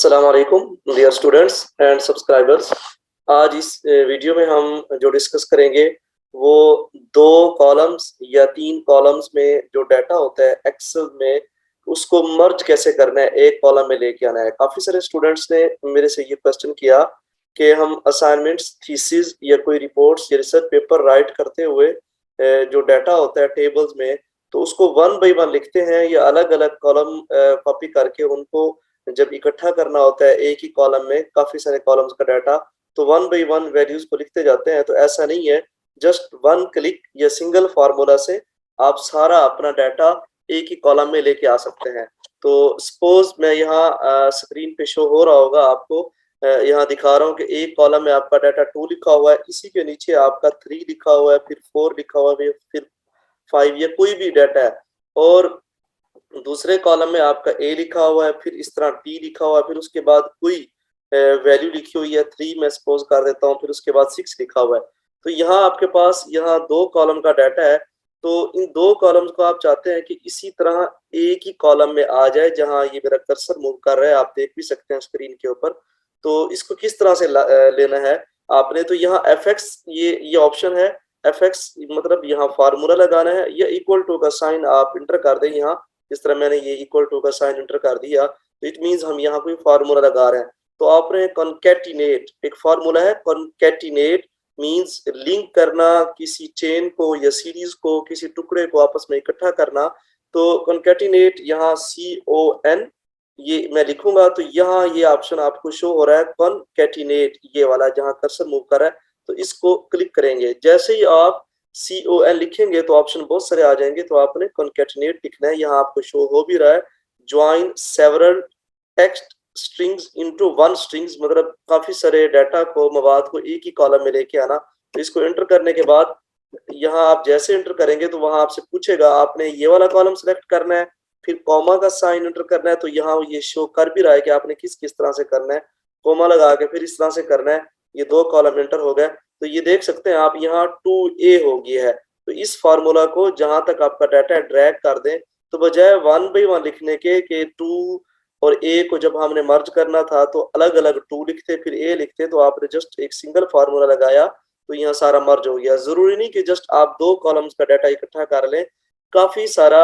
अस्सलाम वालेकुम dear students and subscribers. आज इस वीडियो में हम जो डिस्कस करेंगे वो दो कॉलम्स या तीन कॉलम्स में जो डाटा होता है एक्सेल में उसको मर्ज कैसे करना है, एक कॉलम में लेके आना है। काफ़ी सारे स्टूडेंट्स ने मेरे से ये क्वेश्चन किया कि हम असाइनमेंट्स, थीसिस या कोई रिपोर्ट्स या रिसर्च पेपर राइट करते हुए जो डाटा होता है टेबल्स में, तो उसको वन बाई वन लिखते हैं या अलग अलग कॉलम कॉपी करके उनको जब इकट्ठा करना होता है एक ही कॉलम में काफी सारे कॉलम्स का डाटा, तो वन बाई वन वैल्यूज को लिखते जाते हैं। तो ऐसा नहीं है, जस्ट वन क्लिक या सिंगल फार्मूला से आप सारा अपना डाटा एक ही कॉलम में लेके आ सकते हैं। तो सपोज मैं यहाँ स्क्रीन पे शो हो रहा होगा आपको, यहाँ दिखा रहा हूँ कि एक कॉलम में आपका डाटा 2 लिखा हुआ है, इसी के नीचे आपका 3 लिखा हुआ है, फिर 4 लिखा हुआ है, फिर 5 या कोई भी डाटा है, और दूसरे कॉलम में आपका ए लिखा हुआ है, फिर इस तरह टी लिखा हुआ है, फिर उसके बाद कोई वैल्यू लिखी हुई है 3 मैं सपोज कर देता हूँ, फिर उसके बाद 6 लिखा हुआ है। तो यहाँ आपके पास यहाँ दो कॉलम का डाटा है, तो इन दो कॉलम्स को आप चाहते हैं कि इसी तरह एक ही कॉलम में आ जाए। जहाँ ये मेरा कर्सर मूव कर रहा है आप देख भी सकते हैं स्क्रीन के ऊपर। तो इसको किस तरह से लेना है आपने, तो यहाँ एफ एक्स ये ऑप्शन है। एफ एक्स मतलब यहाँ फार्मूला लगाना है, या इक्वल टू का साइन आप इंटर कर दें। यहाँ इस तरह मैंने ये इक्वल टू का साइन इंटर कर दिया, तो इट मींस हम यहाँ कोई फार्मूला लगा रहे हैं। तो आपने कॉन्कैटिनेट, एक फार्मूला है कॉन्कैटिनेट, मींस लिंक करना किसी चेन को या सीरीज को, किसी टुकड़े को आपस में इकट्ठा करना। तो कॉन्कैटिनेट यहाँ CON ये मैं लिखूंगा, तो यहाँ ये ऑप्शन आपको शो हो रहा है कॉन्कैटिनेट, ये वाला जहाँ कर्सर मूव कर रहा है। तो इसको क्लिक करेंगे, जैसे ही आप CON लिखेंगे तो ऑप्शन बहुत सारे आ जाएंगे। तो आपने कॉन्कैटिनेट लिखना है, यहाँ आपको शो हो भी रहा है join several text strings into one strings, मतलब काफी सारे डाटा को, मवाद को एक ही कॉलम में लेके आना। तो इसको एंटर करने के बाद यहाँ आप जैसे एंटर करेंगे तो वहां आपसे पूछेगा आपने ये वाला कॉलम सेलेक्ट करना है, फिर कॉमा का साइन एंटर करना है। तो यहाँ ये शो कर भी रहा है कि आपने किस किस तरह से करना है, कॉमा लगा के फिर इस तरह से करना है। ये दो कॉलम एंटर हो गए, तो ये देख सकते हैं आप यहाँ 2A हो गया है। तो इस फार्मूला को जहां तक आपका डाटा ड्रैग कर दें, तो बजाय वन बाई वन लिखने के 2 और ए को जब हमने मर्ज करना था तो अलग अलग 2 लिखते फिर ए लिखते, तो आपने जस्ट एक सिंगल फार्मूला लगाया तो यहाँ सारा मर्ज हो गया। जरूरी नहीं कि जस्ट आप दो कॉलम्स का डाटा इकट्ठा कर लें, काफी सारा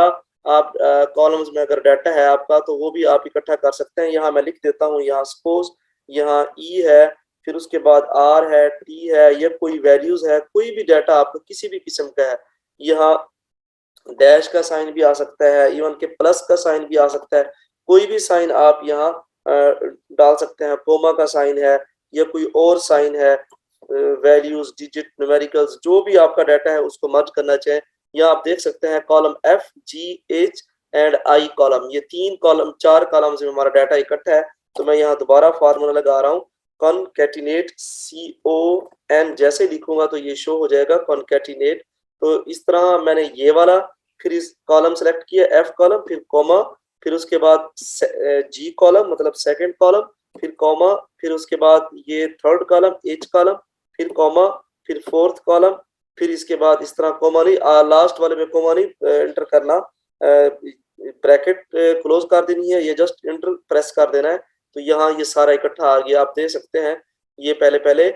आप कॉलम्स में अगर डाटा है आपका तो वो भी आप इकट्ठा कर सकते हैं। यहाँ मैं लिख देता हूँ, यहाँ सपोज यहाँ ई है, फिर उसके बाद आर है, टी है, या कोई वैल्यूज है, कोई भी डाटा आपको किसी भी किस्म का है। यहाँ डैश का साइन भी आ सकता है, इवन के प्लस का साइन भी आ सकता है, कोई भी साइन आप यहाँ डाल सकते हैं। कोमा का साइन है या कोई और साइन है, वैल्यूज, डिजिट, न्यूमेरिकल्स, जो भी आपका डाटा है उसको मर्ज करना चाहें। यहाँ आप देख सकते हैं column F, G, H and I column, ये तीन कॉलम, चार कॉलम में हमारा डाटा इकट्ठा है। तो मैं यहाँ दोबारा फार्मूला लगा रहा हूँ कॉन्कैटिनेट CON, जैसे लिखूंगा तो ये शो हो जाएगा कॉन्कैटिनेट। तो इस तरह मैंने ये वाला, फिर इस कॉलम सेलेक्ट किया F कॉलम, फिर कॉमा, फिर उसके बाद G कॉलम मतलब सेकंड कॉलम, फिर कॉमा, फिर उसके बाद ये थर्ड कॉलम H कॉलम, फिर कॉमा, फिर फोर्थ कॉलम, फिर इसके बाद इस तरह कॉमा नहीं, लास्ट वाले में कॉमा नहीं एंटर करना, ब्रैकेट क्लोज कर देनी है, ये जस्ट एंटर प्रेस कर देना है। तो यहाँ ये सारा इकट्ठा आ गया, आप देख सकते हैं। ये पहले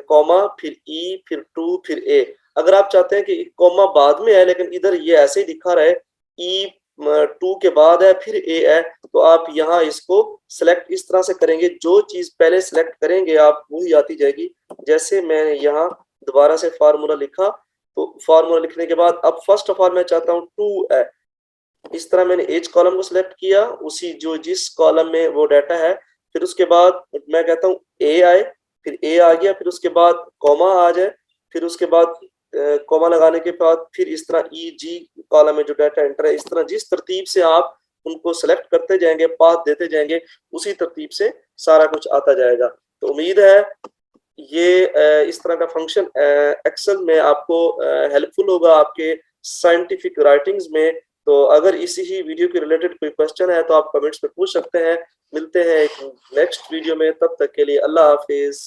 कॉमा, फिर ई, फिर 2, फिर ए। अगर आप चाहते हैं कि कॉमा बाद में है लेकिन इधर ये ऐसे ही दिखा रहा है E2 के बाद है फिर ए है, तो आप यहाँ इसको सेलेक्ट इस तरह से करेंगे, जो चीज पहले सेलेक्ट करेंगे आप वही आती जाएगी। जैसे मैंने यहाँ दोबारा से फार्मूला लिखा, तो फार्मूला लिखने के बाद अब फर्स्ट ऑफ ऑल मैं चाहता हूँ 2 है, इस तरह मैंने एच कॉलम को सिलेक्ट किया, उसी जो जिस कॉलम में वो डाटा है। फिर उसके बाद मैं कहता हूँ ए आए, फिर ए आ गया, फिर उसके बाद कॉमा आ जाए, फिर उसके बाद कॉमा लगाने के बाद फिर इस तरह ई जी कॉलम में जो डाटा एंटर है, इस तरह जिस तरतीब से आप उनको सेलेक्ट करते जाएंगे, पाथ देते जाएंगे, उसी तरतीब से सारा कुछ आता जाएगा। तो उम्मीद है ये इस तरह का फंक्शन एक्सेल में आपको हेल्पफुल होगा आपके साइंटिफिक राइटिंग्स में। तो अगर इसी ही वीडियो के रिलेटेड कोई क्वेश्चन है तो आप कमेंट्स में पूछ सकते हैं। मिलते हैं एक नेक्स्ट वीडियो में, तब तक के लिए अल्लाह हाफिज।